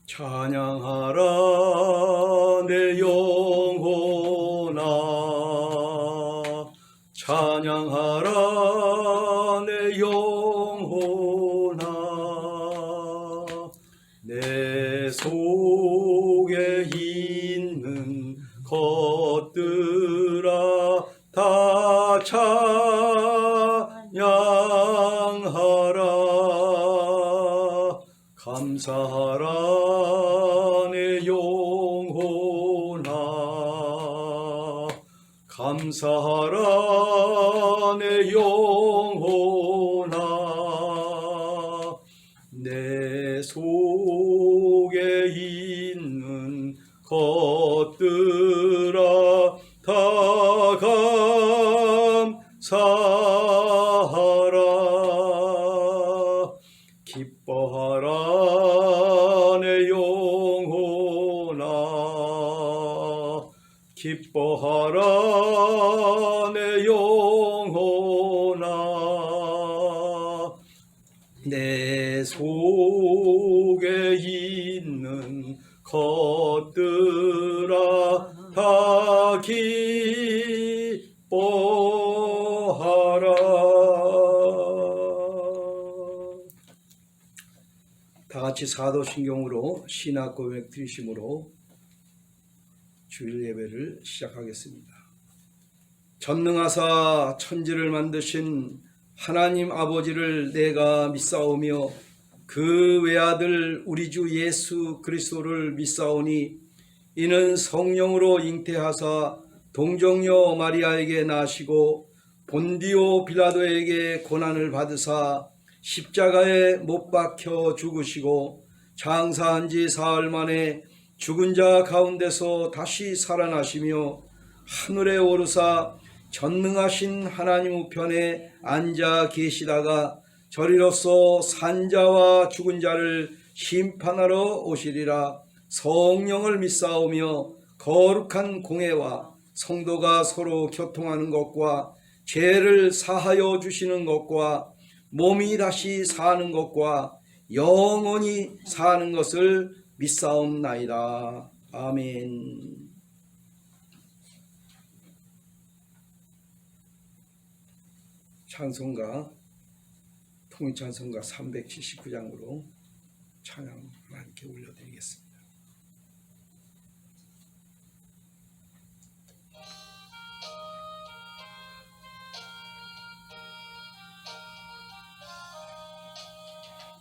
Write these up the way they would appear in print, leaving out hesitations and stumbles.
찬양하라 내 영혼아, 찬양하라 내 영혼아. 내 속에 있는 것들아 다 찬양하라. 감사하라 내 영혼아, 감사하라 내 영혼아. 내 속에 있는 것들아 다 감사하라. 기뻐하라 내 영혼아, 기뻐하라 내 영혼아. 내 속에 있는 것들아 다 기뻐하라. 다 같이 사도신경으로 신학 고백 드리심으로 주일 예배를 시작하겠습니다. 전능하사 천지를 만드신 하나님 아버지를 내가 믿사오며 그 외아들 우리 주 예수 그리스도를 믿사오니 이는 성령으로 잉태하사 동정녀 마리아에게 나시고 본디오 빌라도에게 고난을 받으사 십자가에 못 박혀 죽으시고 장사한 지 사흘 만에 죽은 자 가운데서 다시 살아나시며 하늘에 오르사 전능하신 하나님 우편에 앉아 계시다가 저리로서 산자와 죽은 자를 심판하러 오시리라. 성령을 믿사오며 거룩한 공회와 성도가 서로 교통하는 것과 죄를 사하여 주시는 것과 몸이 다시 사는 것과 영원히 사는 것을 믿사옵나이다. 아멘. 찬송가, 통일찬송가 379장으로 찬양을 함께 올려드리겠습니다.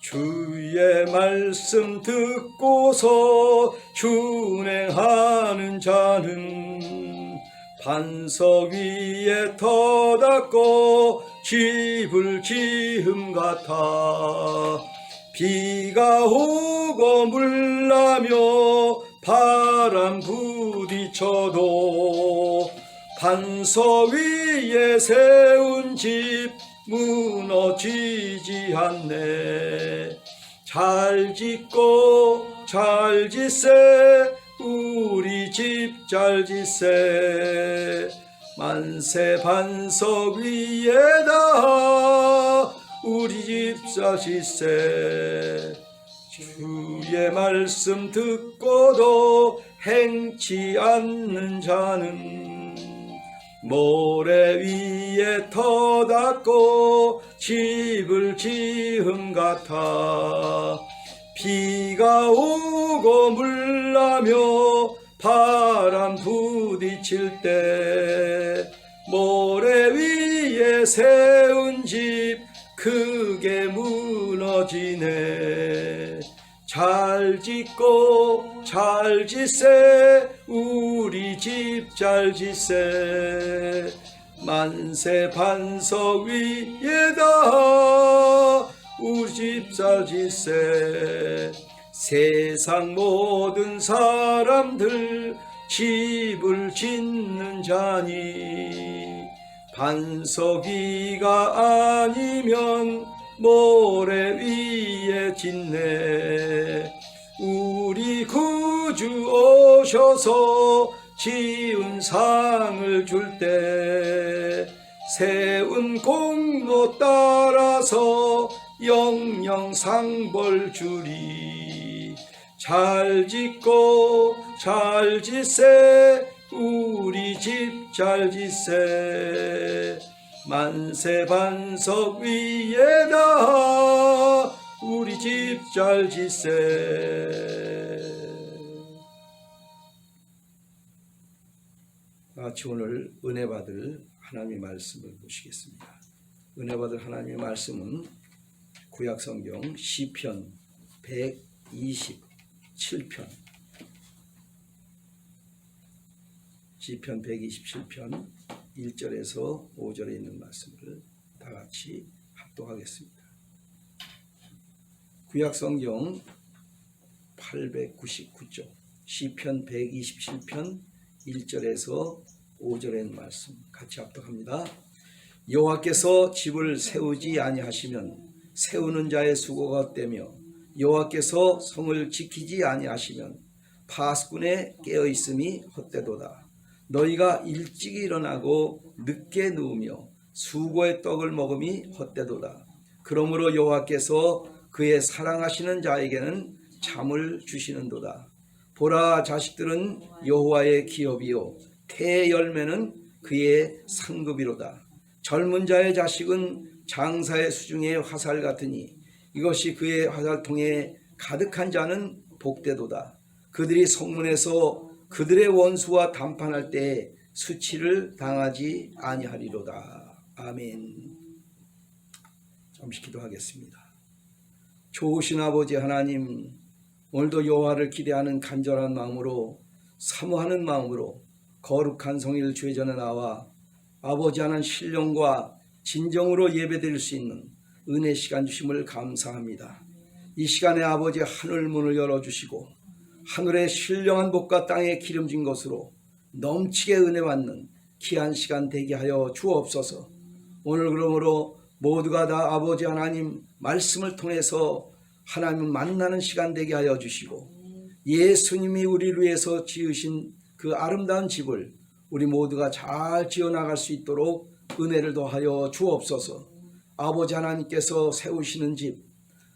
주의 말씀 듣고서 준행하는 자는 반석 위에 터닫고 집을 지음 같아. 비가 오고 물나며 바람 부딪혀도 반석 위에 세운 집 무너지지 않네. 잘 짓고 잘 짓세 우리 집 잘 짓세. 만세 반석 위에다 우리 집 잘 짓세. 주의 말씀 듣고도 행치 않는 자는 모래 위에 터닫고 집을 지음 같아. 비가 오고 물나며 바람 부딪힐 때 모래 위에 세운 집 크게 무너지네. 잘 짓고 잘 짓세 우리 집 잘 짓세. 만세 반석 위에다 우리 집 잘 짓세. 세상 모든 사람들 집을 짓는 자니 반석 위가 아니면 모래 위에 짓네. 우리 구주 오셔서 지은 상을 줄 때 세운 공로 따라서 영영 상벌 주리. 잘 짓고 잘 짓세 우리 집 잘 짓세 만세 반석 위에다 우리 집 잘 짓세. 같이 오늘 은혜 받을 하나님의 말씀을 보시겠습니다. 은혜 받을 하나님의 말씀은 구약성경 시편 127편 시편 127편 1절에서 5절에 있는 말씀을 다 같이 합독하겠습니다. 구약성경 899쪽 시편 127편 1절에서 5절에 있는 말씀 같이 합독합니다. 여호와께서 집을 세우지 아니하시면 세우는 자의 수고가 헛되며 여호와께서 성을 지키지 아니하시면 파수꾼의 깨어있음이 헛되도다. 너희가 일찍 일어나고 늦게 누우며 수고의 떡을 먹음이 헛되도다. 그러므로 여호와께서 그의 사랑하시는 자에게는 잠을 주시는도다. 보라, 자식들은 여호와의 기업이요 태의 열매는 그의 상급이로다. 젊은 자의 자식은 장사의 수중의 화살 같으니 이것이 그의 화살통에 가득한 자는 복되도다. 그들이 성문에서 그들의 원수와 담판할 때 수치를 당하지 아니하리로다. 아멘. 잠시 기도하겠습니다. 좋으신 아버지 하나님, 오늘도 여호와를 기대하는 간절한 마음으로 사모하는 마음으로 거룩한 성일 주의 전에 나와 아버지 하나님 신령과 진정으로 예배드릴 수 있는 은혜 시간 주심을 감사합니다. 이 시간에 아버지 하늘 문을 열어주시고 하늘의 신령한 복과 땅에 기름진 것으로 넘치게 은혜 받는 귀한 시간 되게 하여 주옵소서. 오늘 그러므로 모두가 다 아버지 하나님 말씀을 통해서 하나님을 만나는 시간 되게 하여 주시고 예수님이 우리를 위해서 지으신 그 아름다운 집을 우리 모두가 잘 지어나갈 수 있도록 은혜를 더하여 주옵소서. 아버지 하나님께서 세우시는 집,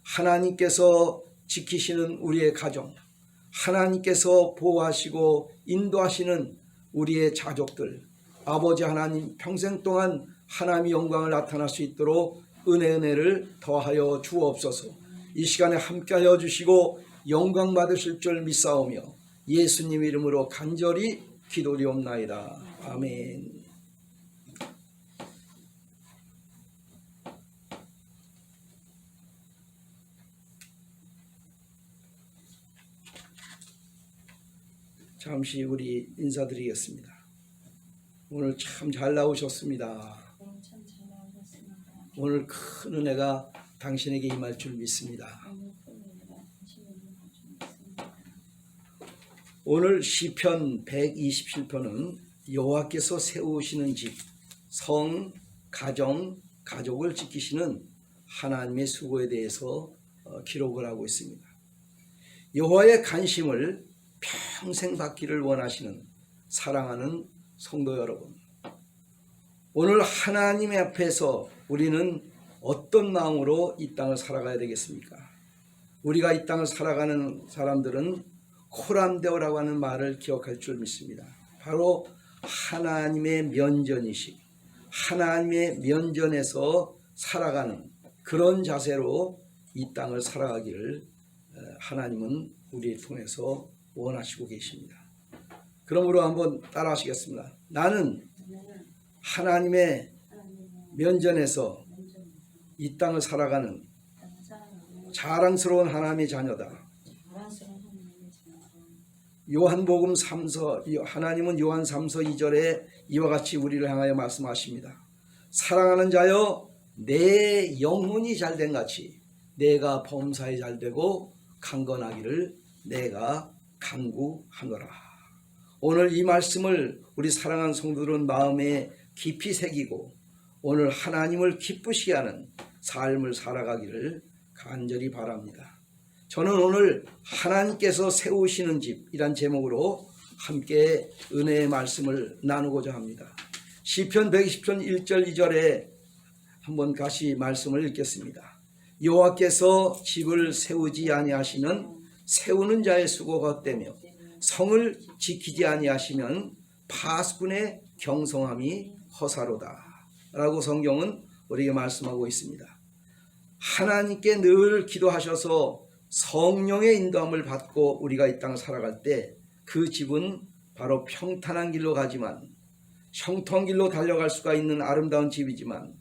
하나님께서 지키시는 우리의 가정, 하나님께서 보호하시고 인도하시는 우리의 자족들, 아버지 하나님 평생 동안 하나님의 영광을 나타날 수 있도록 은혜를 더하여 주옵소서. 이 시간에 함께하여 주시고 영광 받으실 줄 믿사오며 예수님 이름으로 간절히 기도리옵나이다. 아멘. 잠시 우리 인사드리겠습니다. 오늘 참 잘 나오셨습니다. 오늘 큰 은혜가 당신에게 임할 줄 믿습니다. 오늘 시편 127편은 여호와께서 세우시는 집, 성, 가정, 가족을 지키시는 하나님의 수고에 대해서 기록을 하고 있습니다. 여호와의 관심을 평생 받기를 원하시는 사랑하는 성도 여러분, 오늘 하나님의 앞에서 우리는 어떤 마음으로 이 땅을 살아가야 되겠습니까? 우리가 이 땅을 살아가는 사람들은 코람데오라고 하는 말을 기억할 줄 믿습니다. 바로 하나님의 면전이시, 하나님의 면전에서 살아가는 그런 자세로 이 땅을 살아가기를 하나님은 우리를 통해서 원하시고 계십니다. 그러므로 한번 따라 하시겠습니다. 나는 하나님의 면전에서 이 땅을 살아가는 자랑스러운 하나님의 자녀다. 요한복음 3서 하나님은 요한 3서 2절에 이와 같이 우리를 향하여 말씀하십니다. 사랑하는 자여, 내 영혼이 잘된 같이 내가 범사에 잘되고 강건하기를 내가 간구하노라. 오늘 이 말씀을 우리 사랑하는 성도들은 마음에 깊이 새기고 오늘 하나님을 기쁘시게 하는 삶을 살아가기를 간절히 바랍니다. 저는 오늘 하나님께서 세우시는 집이란 제목으로 함께 은혜의 말씀을 나누고자 합니다. 시편 120편 1절 2절에 한번 다시 말씀을 읽겠습니다. 여호와께서 집을 세우지 아니하시면 세우는 자의 수고가 헛되며 성을 지키지 아니하시면 파수꾼의 경성함이 허사로다 라고 성경은 우리에게 말씀하고 있습니다. 하나님께 늘 기도하셔서 성령의 인도함을 받고 우리가 이 땅을 살아갈 때 그 집은 바로 평탄한 길로 가지만 형통한 길로 달려갈 수가 있는 아름다운 집이지만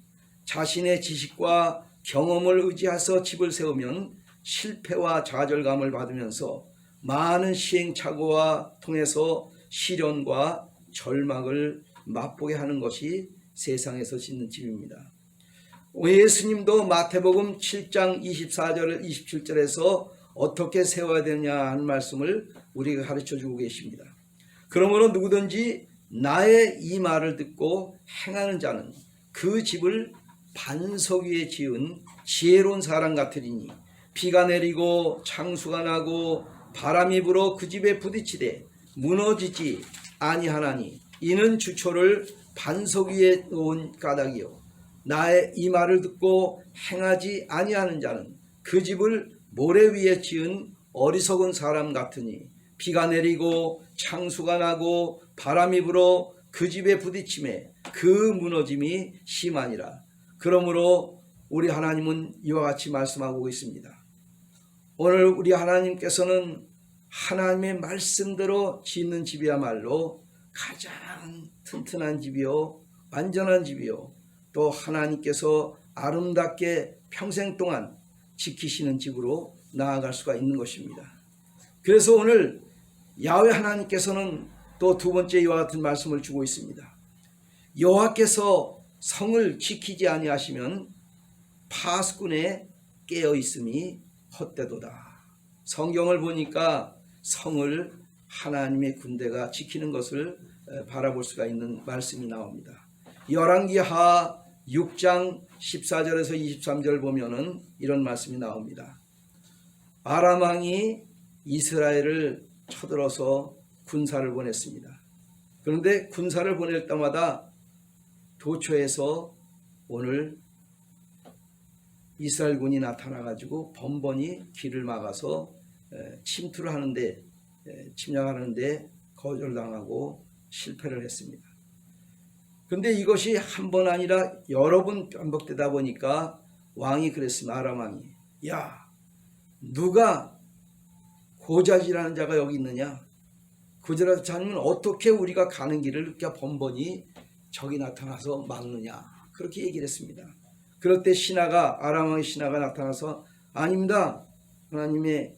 자신의 지식과 경험을 의지해서 집을 세우면 실패와 좌절감을 받으면서 많은 시행착오와 통해서 시련과 절망을 맛보게 하는 것이 세상에서 짓는 집입니다. 예수님도 마태복음 7장 24절 27절에서 어떻게 세워야 되느냐 하는 말씀을 우리가 가르쳐주고 계십니다. 그러므로 누구든지 나의 이 말을 듣고 행하는 자는 그 집을 반석 위에 지은 지혜로운 사람 같으리니 비가 내리고 창수가 나고 바람이 불어 그 집에 부딪히되 무너지지 아니하나니 이는 주초를 반석 위에 놓은 까닭이요 나의 이 말을 듣고 행하지 아니하는 자는 그 집을 모래 위에 지은 어리석은 사람 같으니 비가 내리고 창수가 나고 바람이 불어 그 집에 부딪힘에 그 무너짐이 심하니라. 그러므로 우리 하나님은 이와 같이 말씀하고 있습니다. 오늘 우리 하나님께서는 하나님의 말씀대로 짓는 집이야말로 가장 튼튼한 집이요 완전한 집이요 또 하나님께서 아름답게 평생 동안 지키시는 집으로 나아갈 수가 있는 것입니다. 그래서 오늘 야훼 하나님께서는 또 두 번째 이와 같은 말씀을 주고 있습니다. 여호와께서 성을 지키지 아니하시면 파수꾼에 깨어 있음이 헛되도다. 성경을 보니까 성을 하나님의 군대가 지키는 것을 바라볼 수가 있는 말씀이 나옵니다. 열왕기하 6장 14절에서 23절 보면은 이런 말씀이 나옵니다. 아람 왕이 이스라엘을 쳐들어서 군사를 보냈습니다. 그런데 군사를 보낼 때마다 도처에서 오늘 이스라엘군이 나타나가지고 번번이 길을 막아서 침투를 하는데 침략하는데 거절당하고 실패를 했습니다. 그런데 이것이 한 번 아니라 여러 번 반복되다 보니까 왕이 그랬습니다. 아람 왕이 야 누가 고자질하는 자가 여기 있느냐? 고자질하지 않으면 어떻게 우리가 가는 길을 이렇게 번번이 적이 나타나서 막느냐? 그렇게 얘기를 했습니다. 그럴 때 아람 왕의 신하가 나타나서 아닙니다. 하나님의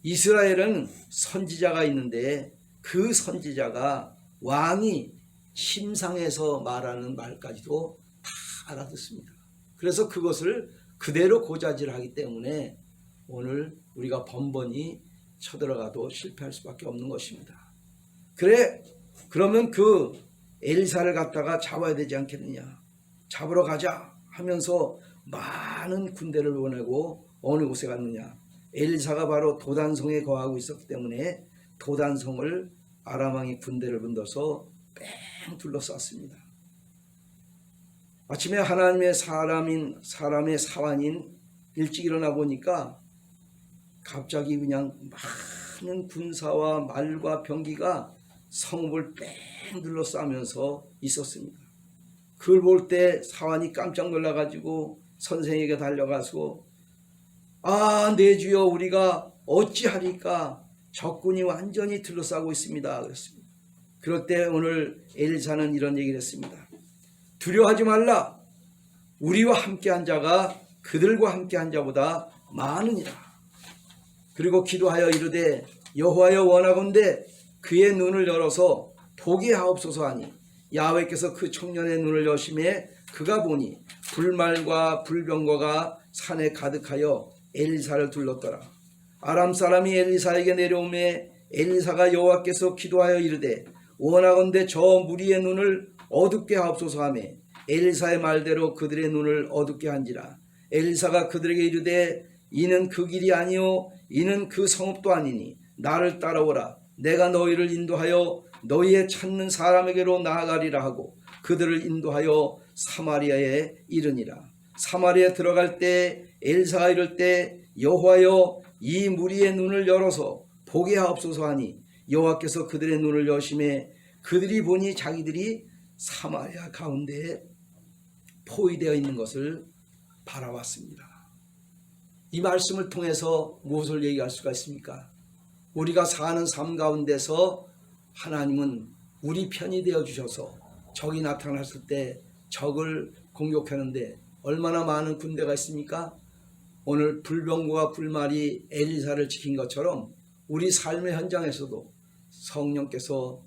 이스라엘은 선지자가 있는데 그 선지자가 왕이 심상에서 말하는 말까지도 다 알아듣습니다. 그래서 그것을 그대로 고자질하기 때문에 오늘 우리가 번번이 쳐들어가도 실패할 수밖에 없는 것입니다. 그러면 그 엘사를 갖다가 잡아야 되지 않겠느냐? 잡으러 가자 하면서 많은 군대를 보내고 어느 곳에 갔느냐? 엘사가 바로 도단성에 거하고 있었기 때문에 도단성을 아람 왕이 군대를 분들어서 뺑 둘러쌌습니다. 아침에 하나님의 사람의 사환인 일찍 일어나 보니까 갑자기 그냥 많은 군사와 말과 병기가 성읍을 뺑 둘러싸면서 있었습니다. 그걸 볼 때 사환이 깜짝 놀라가지고 선생에게 달려가서 내 주여 우리가 어찌하리까 적군이 완전히 둘러싸고 있습니다 그랬습니다. 그럴 때 오늘 엘사는 이런 얘기를 했습니다. 두려워하지 말라. 우리와 함께한 자가 그들과 함께한 자보다 많으니라. 그리고 기도하여 이르되 여호와여 원하건대 그의 눈을 열어서 보게 하옵소서 하니 야훼께서 그 청년의 눈을 여심해 그가 보니 불말과 불병거가 산에 가득하여 엘리사를 둘렀더라. 아람 사람이 엘리사에게 내려오매 엘리사가 여호와께서 기도하여 이르되 원하건대 저 무리의 눈을 어둡게 하옵소서 하며 엘리사의 말대로 그들의 눈을 어둡게 한지라. 엘리사가 그들에게 이르되 이는 그 길이 아니요 이는 그 성읍도 아니니 나를 따라오라. 내가 너희를 인도하여 너희의 찾는 사람에게로 나아가리라 하고 그들을 인도하여 사마리아에 이르니라. 사마리아에 들어갈 때 엘사가 이를 때 여호와여 이 무리의 눈을 열어서 보게 하옵소서 하니 여호와께서 그들의 눈을 여심해 그들이 보니 자기들이 사마리아 가운데에 포위되어 있는 것을 바라봤습니다. 이 말씀을 통해서 무엇을 얘기할 수가 있습니까? 우리가 사는 삶 가운데서 하나님은 우리 편이 되어 주셔서 적이 나타났을 때 적을 공격하는데 얼마나 많은 군대가 있습니까? 오늘 불병거와 불말이 엘리사를 지킨 것처럼 우리 삶의 현장에서도 성령께서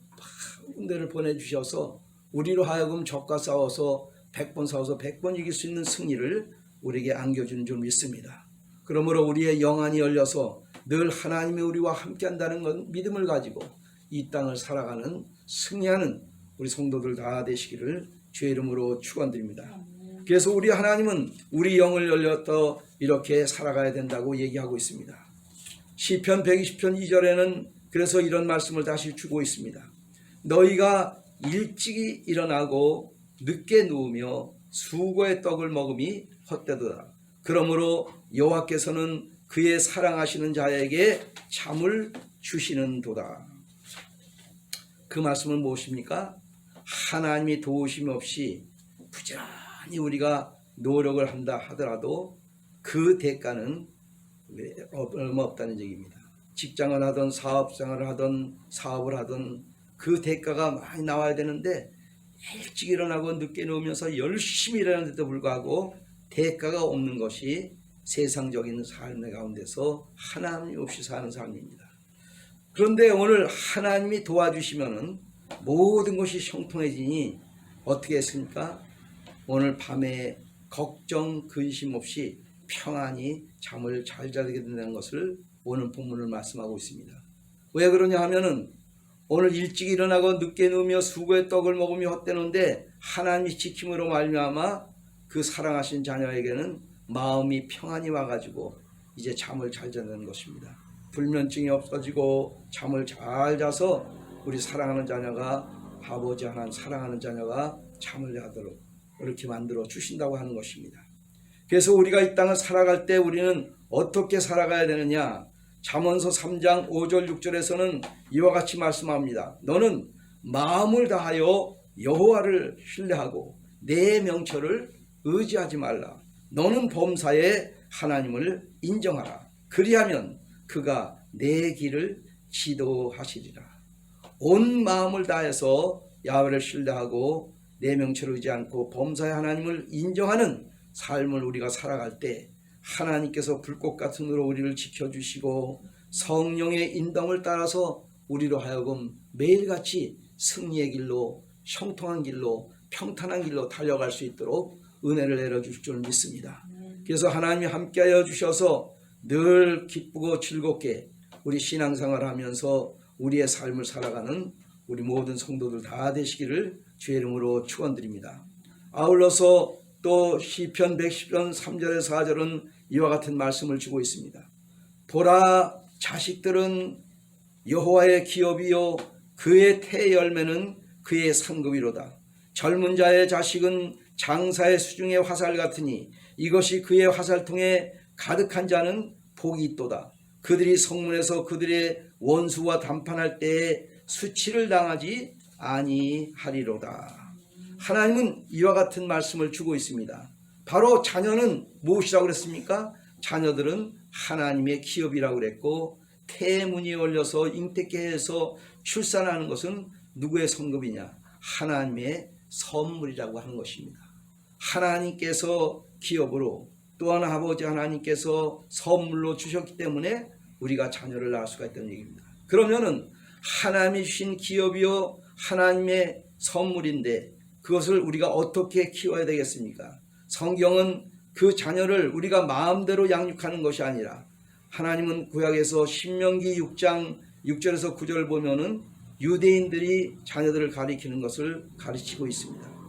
군대를 보내주셔서 우리로 하여금 적과 싸워서 100번 싸워서 100번 이길 수 있는 승리를 우리에게 안겨주는 줄 믿습니다. 그러므로 우리의 영안이 열려서 늘 하나님이 우리와 함께한다는 건 믿음을 가지고 이 땅을 살아가는 승리하는 우리 성도들 다 되시기를 주의 이름으로 축원드립니다. 그래서 우리 하나님은 우리 영을 열려서 이렇게 살아가야 된다고 얘기하고 있습니다. 시편 120편 2절에는 그래서 이런 말씀을 다시 주고 있습니다. 너희가 일찍이 일어나고 늦게 누우며 수고의 떡을 먹음이 헛되도다. 그러므로 여호와께서는 그의 사랑하시는 자에게 잠을 주시는도다. 그 말씀은 무엇입니까? 하나님이 도우심 없이 부지런히 우리가 노력을 한다 하더라도 그 대가는 얼마 없다는 얘기입니다. 직장을 하든 사업생활을 하든 사업을 하든 그 대가가 많이 나와야 되는데 일찍 일어나고 늦게 누우면서 열심히 일하는데도 불구하고 대가가 없는 것이 세상적인 삶의 가운데서 하나님 없이 사는 삶입니다. 그런데 오늘 하나님이 도와주시면은 모든 것이 형통해지니 어떻게 했습니까? 오늘 밤에 걱정 근심 없이 평안히 잠을 잘 자게 된다는 것을 오늘 본문을 말씀하고 있습니다. 왜 그러냐 하면은 오늘 일찍 일어나고 늦게 누우며 수고의 떡을 먹으며 헛되는데 하나님이 지킴으로 말미암아 그 사랑하신 자녀에게는 마음이 평안이 와가지고 이제 잠을 잘 자는 것입니다. 불면증이 없어지고 잠을 잘 자서 우리 사랑하는 자녀가 아버지 하나님 사랑하는 자녀가 잠을 자도록 이렇게 만들어 주신다고 하는 것입니다. 그래서 우리가 이 땅을 살아갈 때 우리는 어떻게 살아가야 되느냐? 잠언서 3장 5절 6절에서는 이와 같이 말씀합니다. 너는 마음을 다하여 여호와를 신뢰하고 내 명철을 의지하지 말라. 너는 범사에 하나님을 인정하라. 그리하면 그가 내 길을 지도하시리라. 온 마음을 다해서 야훼를 신뢰하고 내 명철을 의지 않고 범사에 하나님을 인정하는 삶을 우리가 살아갈 때 하나님께서 불꽃 같은 눈으로 우리를 지켜주시고 성령의 인도를 따라서 우리로 하여금 매일같이 승리의 길로 형통한 길로 평탄한 길로 달려갈 수 있도록 은혜를 내려주실 줄 믿습니다. 그래서 하나님이 함께하여 주셔서 늘 기쁘고 즐겁게 우리 신앙생활을 하면서 우리의 삶을 살아가는 우리 모든 성도들 다 되시기를 주의 이름으로 축원드립니다. 아울러서 또 시편 110편 3절에서 4절은 이와 같은 말씀을 주고 있습니다. 보라, 자식들은 여호와의 기업이요 그의 태 열매는 그의 상급이로다. 젊은 자의 자식은 장사의 수중의 화살 같으니 이것이 그의 화살통에 가득한 자는 복이 있도다. 그들이 성문에서 그들의 원수와 담판할 때에 수치를 당하지 아니하리로다. 하나님은 이와 같은 말씀을 주고 있습니다. 바로 자녀는 무엇이라고 그랬습니까? 자녀들은 하나님의 기업이라고 그랬고 태문이 열려서 잉태케 해서 출산하는 것은 누구의 성급이냐? 하나님의 선물이라고 하는 것입니다. 하나님께서 기업으로 또한 아버지 하나님께서 선물로 주셨기 때문에 우리가 자녀를 낳을 수가 있다는 얘기입니다. 그러면은 하나님이 주신 기업이요 하나님의 선물인데 그것을 우리가 어떻게 키워야 되겠습니까? 성경은 그 자녀를 우리가 마음대로 양육하는 것이 아니라 하나님은 구약에서 신명기 6장 6절에서 9절을 보면은 유대인들이 자녀들을 가리키는 것을 가르치고 있습니다.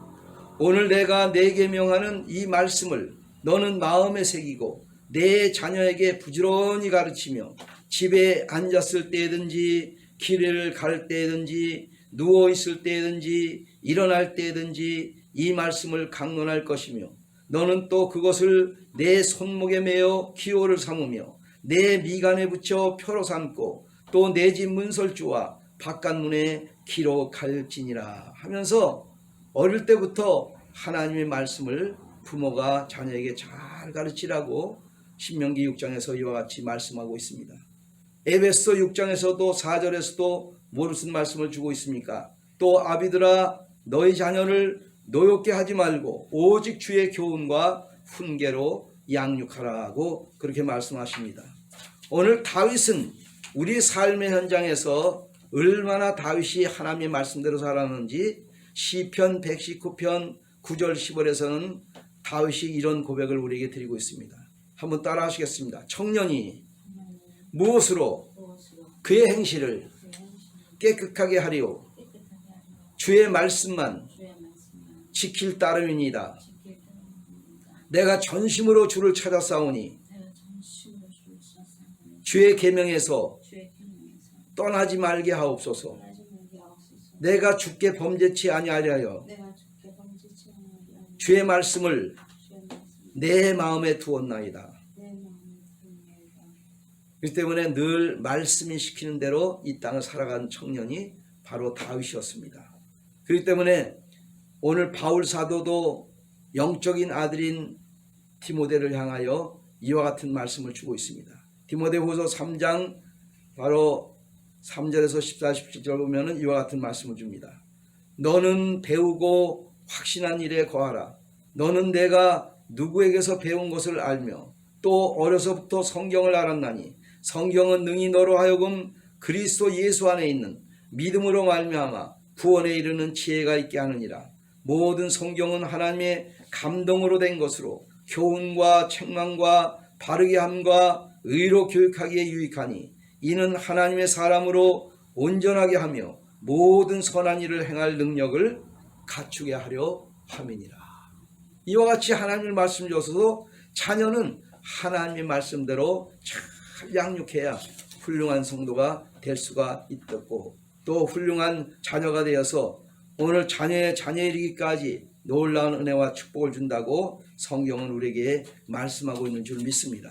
오늘 내가 내게 명하는 이 말씀을 너는 마음에 새기고 내 자녀에게 부지런히 가르치며 집에 앉았을 때든지 길을 갈 때든지 누워있을 때든지 일어날 때든지 이 말씀을 강론할 것이며 너는 또 그것을 내 손목에 매어 기호를 삼으며 내 미간에 붙여 표로 삼고 또 내 집 문설주와 바깥문에 기록할지니라 하면서 어릴 때부터 하나님의 말씀을 부모가 자녀에게 잘 가르치라고 신명기 6장에서 이와 같이 말씀하고 있습니다. 에베소 6장에서도 4절에서도 무슨 말씀을 주고 있습니까? 또 아비들아 너희 자녀를 노엽게 하지 말고 오직 주의 교훈과 훈계로 양육하라고 그렇게 말씀하십니다. 오늘 다윗은 우리 삶의 현장에서 얼마나 다윗이 하나님의 말씀대로 살았는지 시편 119편 9절 10월에서는 다윗이 이런 고백을 우리에게 드리고 있습니다. 한번 따라 하시겠습니다. 청년이 무엇으로 그의 행실을 깨끗하게 하리오 주의 말씀만 지킬 따름이니이다. 내가 전심으로 주를 찾아 싸우니 주의 계명에서 떠나지 말게 하옵소서. 내가 주께 범죄치 아니하려 주의 말씀을 내 마음에 두었나이다. 그렇기 때문에 늘 말씀이 시키는 대로 이 땅을 살아간 청년이 바로 다윗이었습니다. 그렇기 때문에 오늘 바울 사도도 영적인 아들인 디모데를 향하여 이와 같은 말씀을 주고 있습니다. 디모데후서 3장 바로 3절에서 14, 17절 보면은 이와 같은 말씀을 줍니다. 너는 배우고 확신한 일에 거하라. 너는 내가 누구에게서 배운 것을 알며 또 어려서부터 성경을 알았나니 성경은 능히 너로 하여금 그리스도 예수 안에 있는 믿음으로 말미암아 구원에 이르는 지혜가 있게 하느니라. 모든 성경은 하나님의 감동으로 된 것으로 교훈과 책망과 바르게 함과 의로 교육하기에 유익하니 이는 하나님의 사람으로 온전하게 하며 모든 선한 일을 행할 능력을 갖추게 하려 함이니라. 이와 같이 하나님의 말씀 주셔서 자녀는 하나님의 말씀대로 잘 양육해야 훌륭한 성도가 될 수가 있고 또 훌륭한 자녀가 되어서 오늘 자녀의 자녀에 이르기까지 놀라운 은혜와 축복을 준다고 성경은 우리에게 말씀하고 있는 줄 믿습니다.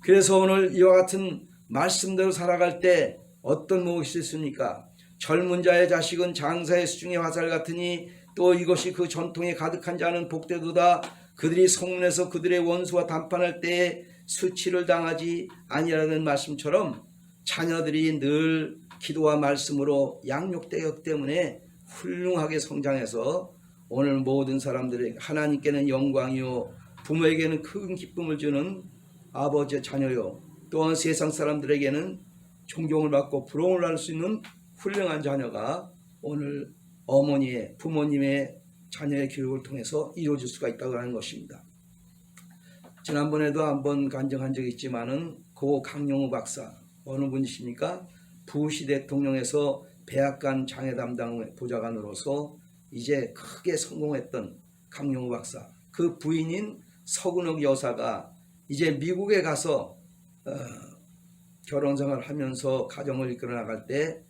그래서 오늘 이와 같은 말씀대로 살아갈 때 어떤 무엇이 있습니까? 젊은 자의 자식은 장사의 수중의 화살 같으니 또 이것이 그 전통에 가득한 자는 복되도다. 그들이 성문에서 그들의 원수와 담판할 때에 수치를 당하지 아니라는 말씀처럼 자녀들이 늘 기도와 말씀으로 양육되었기 때문에 훌륭하게 성장해서 오늘 모든 사람들에게 하나님께는 영광이요 부모에게는 큰 기쁨을 주는 아버지의 자녀요 또한 세상 사람들에게는 존경을 받고 부러움을 할 수 있는 훌륭한 자녀가 오늘 어머니의 부모님의 자녀의 교육을 통해서 이루어질 수가 있다고 하는 것입니다. 지난번에도 한번 간증한 적이 있지만은 고 강용우 박사 어느 분이십니까? 부시 대통령에서 백악관 장애 담당 보좌관으로서 이제 크게 성공했던 강용우 박사 그 부인인 서근옥 여사가 이제 미국에 가서 결혼생활을 하면서 가정을 이끌어 나갈 때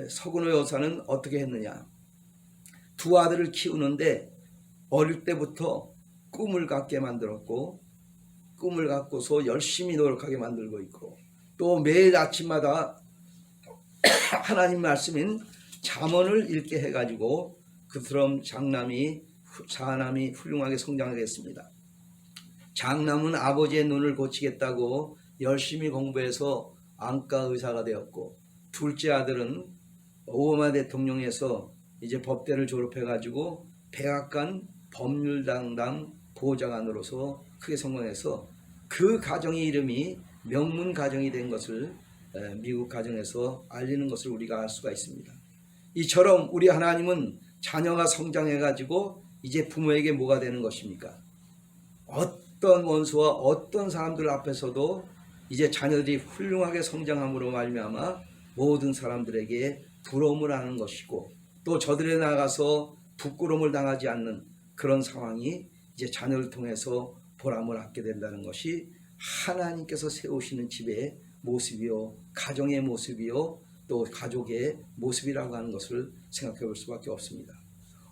서근옥 여사는 어떻게 했느냐? 두 아들을 키우는데 어릴 때부터 꿈을 갖게 만들었고 꿈을 갖고서 열심히 노력하게 만들고 있고 또 매일 아침마다 하나님 말씀인 잠언을 읽게 해가지고 그처럼 사남이 훌륭하게 성장하겠습니다. 장남은 아버지의 눈을 고치겠다고 열심히 공부해서 안과 의사가 되었고 둘째 아들은 오바마 대통령에서 이제 법대를 졸업해가지고 백악관 법률담당 보좌관으로서 크게 성공해서 그 가정의 이름이 명문 가정이 된 것을 미국 가정에서 알리는 것을 우리가 알 수가 있습니다. 이처럼 우리 하나님은 자녀가 성장해가지고 이제 부모에게 뭐가 되는 것입니까? 어떤 원수와 어떤 사람들 앞에서도 이제 자녀들이 훌륭하게 성장함으로 말미암아 모든 사람들에게 부러움을 하는 것이고 또 저들에 나가서 부끄러움을 당하지 않는 그런 상황이 이제 자녀를 통해서 보람을 얻게 된다는 것이 하나님께서 세우시는 집의 모습이요 가정의 모습이요 또 가족의 모습이라고 하는 것을 생각해 볼 수밖에 없습니다.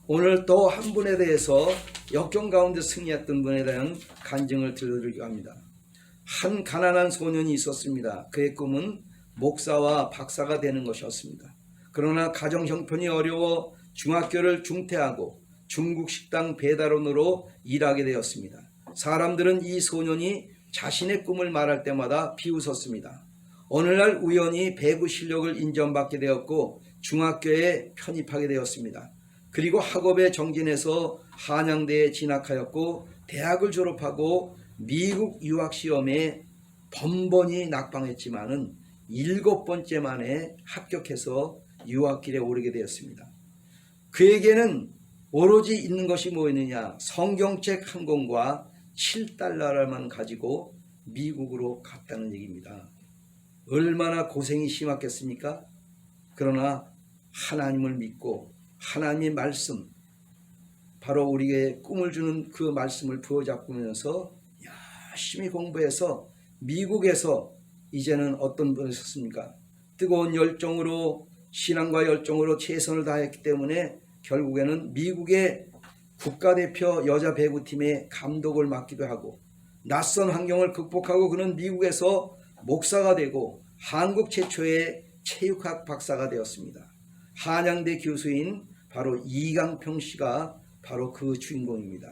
오늘 또 한 분에 대해서 역경 가운데 승리했던 분에 대한 간증을 들려드리려고 합니다. 한 가난한 소년이 있었습니다. 그의 꿈은 목사와 박사가 되는 것이었습니다. 그러나 가정 형편이 어려워 중학교를 중퇴하고 중국 식당 배달원으로 일하게 되었습니다. 사람들은 이 소년이 자신의 꿈을 말할 때마다 비웃었습니다. 어느 날 우연히 배구 실력을 인정받게 되었고 중학교에 편입하게 되었습니다. 그리고 학업에 정진해서 한양대에 진학하였고 대학을 졸업하고 미국 유학 시험에 번번이 낙방했지만은 7번째 만에 합격해서 유학길에 오르게 되었습니다. 그에게는 오로지 있는 것이 뭐였느냐? 성경책 한 권과 7달러만 가지고 미국으로 갔다는 얘기입니다. 얼마나 고생이 심했겠습니까? 그러나 하나님을 믿고 하나님의 말씀, 바로 우리에게 꿈을 주는 그 말씀을 부여잡으면서 열심히 공부해서 미국에서 이제는 어떤 분이셨습니까? 뜨거운 열정으로, 신앙과 열정으로 최선을 다했기 때문에 결국에는 미국의 국가대표 여자 배구팀의 감독을 맡기도 하고 낯선 환경을 극복하고 그는 미국에서 목사가 되고 한국 최초의 체육학 박사가 되었습니다. 한양대 교수인 바로 이강평 씨가 바로 그 주인공입니다.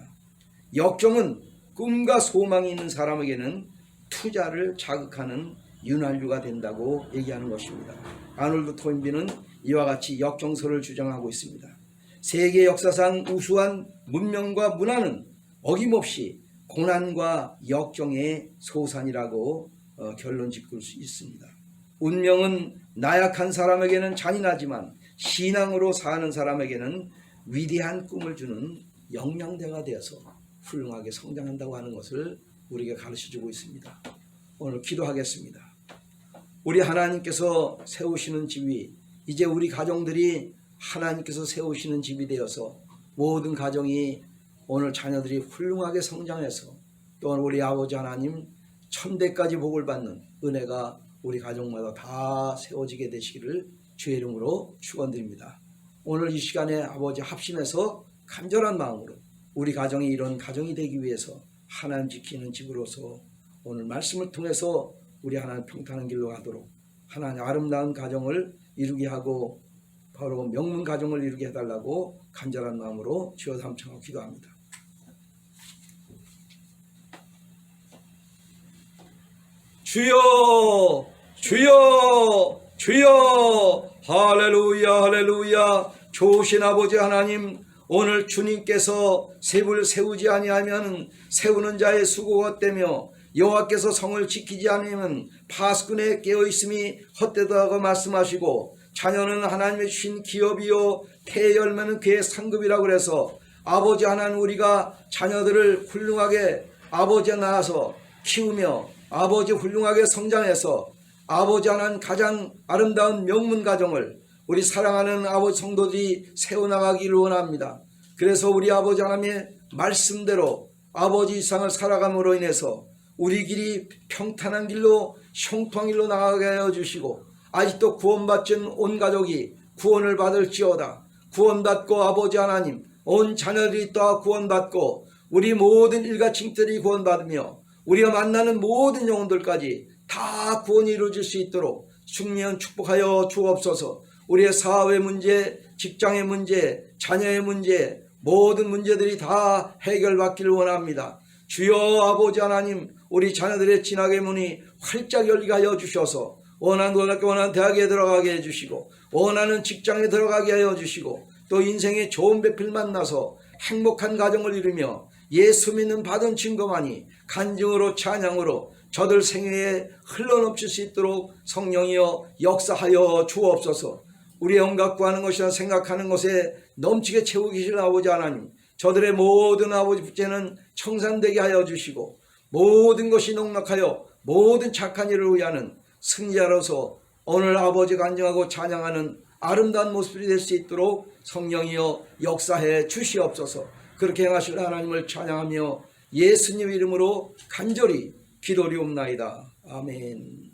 역경은 꿈과 소망이 있는 사람에게는 투자를 자극하는 윤활유가 된다고 얘기하는 것입니다. 아놀드 토인비는 이와 같이 역경설을 주장하고 있습니다. 세계 역사상 우수한 문명과 문화는 어김없이 고난과 역경의 소산이라고 결론 짓을 수 있습니다. 운명은 나약한 사람에게는 잔인하지만 신앙으로 사는 사람에게는 위대한 꿈을 주는 영양대가 되어서 훌륭하게 성장한다고 하는 것을 우리에게 가르쳐주고 있습니다. 오늘 기도하겠습니다. 우리 하나님께서 세우시는 집이 이제 우리 가정들이 하나님께서 세우시는 집이 되어서 모든 가정이 오늘 자녀들이 훌륭하게 성장해서 또한 우리 아버지 하나님 천대까지 복을 받는 은혜가 우리 가정마다 다 세워지게 되시기를 주의 이름으로 축원드립니다. 오늘 이 시간에 아버지 합심해서 간절한 마음으로 우리 가정이 이런 가정이 되기 위해서 하나님 지키는 집으로서 오늘 말씀을 통해서 우리 하나님 평탄한 길로 가도록 하나님 아름다운 가정을 이루게 하고 바로 명문 가정을 이루게 해달라고 간절한 마음으로 주여 삼창하고 기도합니다. 주여 주여 주여 할렐루야 할렐루야. 좋으신 아버지 하나님, 오늘 주님께서 셉을 세우지 아니하면 세우는 자의 수고가 헛되며 여호와께서 성을 지키지 않으면 파수꾼의 깨어있음이 헛되다고 말씀하시고 자녀는 하나님의 주신 기업이요 태의 열매는 그의 상급이라고 그래서 아버지 하나님, 우리가 자녀들을 훌륭하게 아버지에 낳아서 키우며 아버지 훌륭하게 성장해서 아버지 하나님 가장 아름다운 명문 가정을 우리 사랑하는 아버지 성도들이 세워나가기를 원합니다. 그래서 우리 아버지 하나님의 말씀대로 아버지 이상을 살아감으로 인해서 우리 길이 평탄한 길로 형통한 길로 나가게 하여 주시고 아직도 구원받지 않은 온 가족이 구원을 받을지어다. 구원받고 아버지 하나님 온 자녀들이 또 구원받고 우리 모든 일가친들이 구원받으며 우리가 만나는 모든 영혼들까지 다 구원이 이루어질 수 있도록 중면 축복하여 주옵소서. 우리의 사업의 문제, 직장의 문제, 자녀의 문제, 모든 문제들이 다 해결받기를 원합니다. 주여 아버지 하나님, 우리 자녀들의 진학의 문이 활짝 열리게 하여 주셔서 원하는 고등학교, 원하는 대학에 들어가게 해주시고 원하는 직장에 들어가게 하여 주시고 또 인생의 좋은 배필 만나서 행복한 가정을 이루며 예수 믿는 받은 증거만이 간증으로 찬양으로 저들 생애에 흘러넘칠 수 있도록 성령이여 역사하여 주옵소서. 우리의 온갖 구하는 것이나 생각하는 것에 넘치게 채우고 계시는 아버지 하나님, 저들의 모든 아버지 부재는 청산되게 하여 주시고 모든 것이 넉넉하여 모든 착한 일을 위하는 승리자로서 오늘 아버지 간증하고 찬양하는 아름다운 모습이 될 수 있도록 성령이여 역사해 주시옵소서. 그렇게 행하실 하나님을 찬양하며 예수님 이름으로 간절히 기도리옵나이다. 아멘.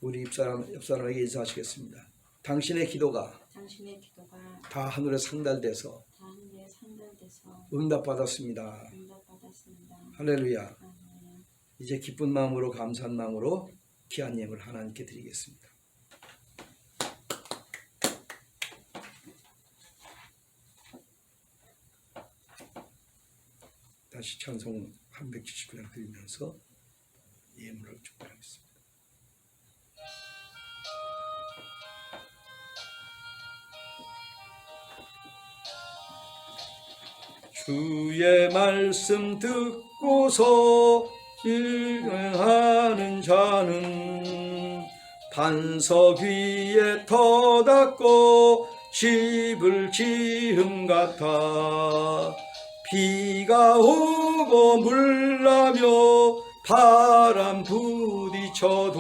우리 옆 사람에게 인사하시겠습니다. 당신의 기도가 당신의 기도가 다 하늘에 상달돼서 하늘에 상달돼서 가운데서 응답받았습니다. 응답받았습니다. 할렐루야. 아멘. 이제 기쁜 마음으로 감사한 마음으로 귀한 예물 하나님께 드리겠습니다. 다시 찬송 379장 드리면서 예물을 축복하겠습니다. 주의 말씀 듣고서 실행하는 자는 반석 위에 터닫고 집을 지음 같아 비가 오고 물나며 바람 부딪혀도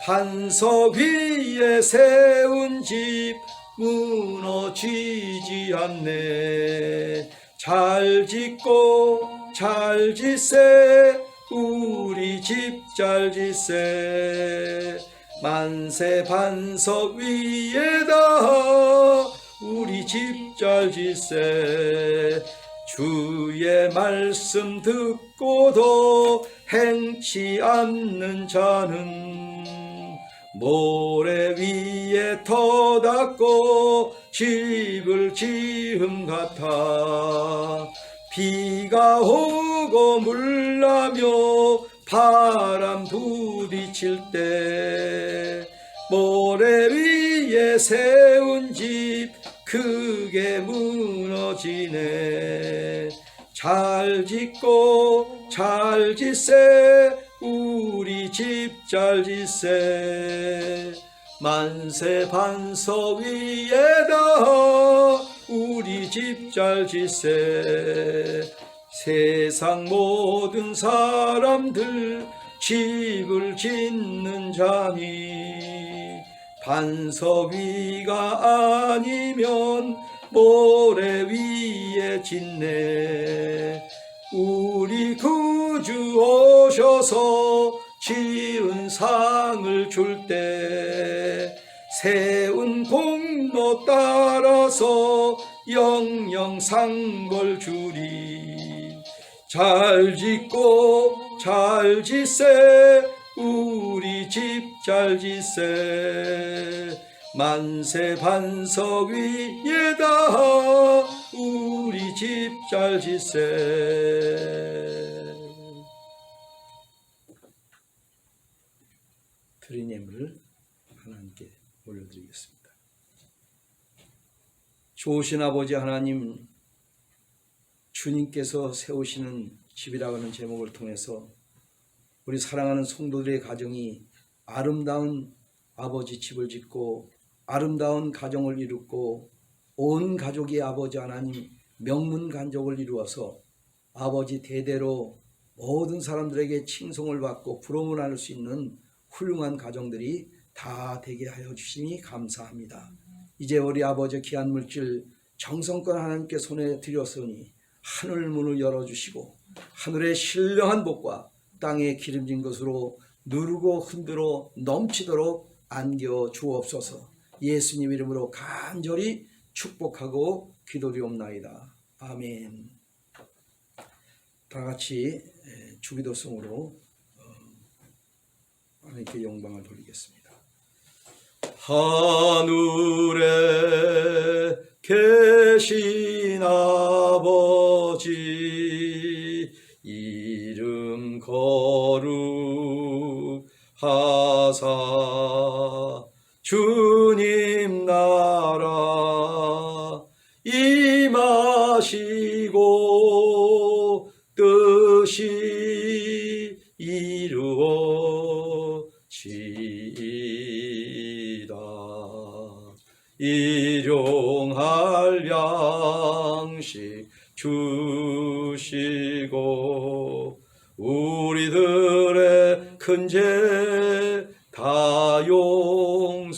반석 위에 세운 집 무너지지 않네. 잘 짓고 잘 짓세 우리 집 잘 짓세 만세 반석 위에다 우리 집 잘 짓세 주의 말씀 듣고도 행치 않는 자는 모래 위에 터닫고 집을 지음 같아 비가 오고 물나며 바람 부딪힐 때 모래 위에 세운 집 크게 무너지네. 잘 짓고 잘 짓세 우리 집 잘 짓세 만세 반석 위에다 우리 집 잘 짓세 세상 모든 사람들 집을 짓는 자니 반석 위가 아니면 모래 위에 짓네. 우리 구주 오셔서 지은 상을 줄 때 세운 공로 따라서 영영 상걸 주리. 잘 짓고 잘 짓세 우리 집 잘 짓세 만세 반석 위에다 우리 집 잘 짓세. 드린 예물을 하나님께 올려드리겠습니다. 좋으신 아버지 하나님, 주님께서 세우시는 집이라고 하는 제목을 통해서 우리 사랑하는 성도들의 가정이 아름다운 아버지 집을 짓고 아름다운 가정을 이루고 온 가족이 아버지 하나님 명문 간족을 이루어서 아버지 대대로 모든 사람들에게 칭송을 받고 부러움을 나눌 수 있는 훌륭한 가정들이 다 되게 하여 주시니 감사합니다. 이제 우리 아버지 귀한 물질 정성껏 하나님께 손에 드렸으니 하늘 문을 열어주시고 하늘의 신령한 복과 땅에 기름진 것으로 누르고 흔들어 넘치도록 안겨 주옵소서. 예수님 이름으로 간절히 축복하고 기도드리옵나이다. 아멘. 다 같이 주기도성으로 하나님께 영광을 돌리겠습니다. 하늘에 계신 아버지 이름 거룩하사 주님 나라 임하시고 뜻이 이루어지이다. 일용할 양식 주시고 우리들의 큰 죄 다 용서하옵시며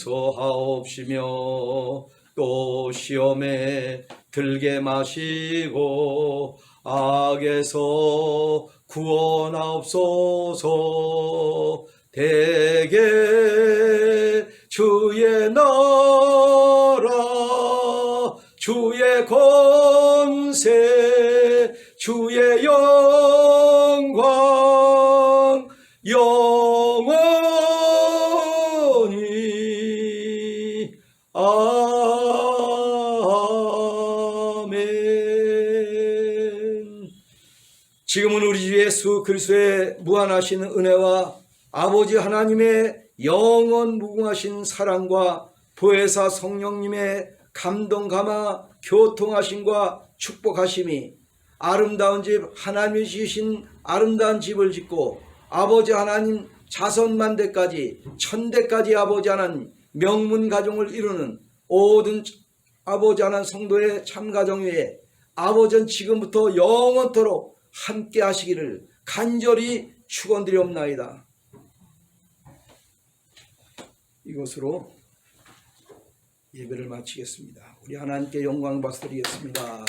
또 시험에 들게 마시고 악에서 구원하옵소서. 대개 주의 나라 주의 권세 주의 영광 영원히 아멘. 지금은 우리 주 예수 그리스도의 무한하신 은혜와 아버지 하나님의 영원 무궁하신 사랑과 보혜사 성령님의 감동 감화 교통하심과 축복하심이 아름다운 집 하나님이 지으신 아름다운 집을 짓고 아버지 하나님 자손만대까지 천대까지 아버지 하나님 명문 가정을 이루는 모든 아버지 하나님 성도의 참가정 위에 아버지는 지금부터 영원토록 함께 하시기를 간절히 축원드리옵나이다. 이것으로 예배를 마치겠습니다. 우리 하나님께 영광 박수드리겠습니다.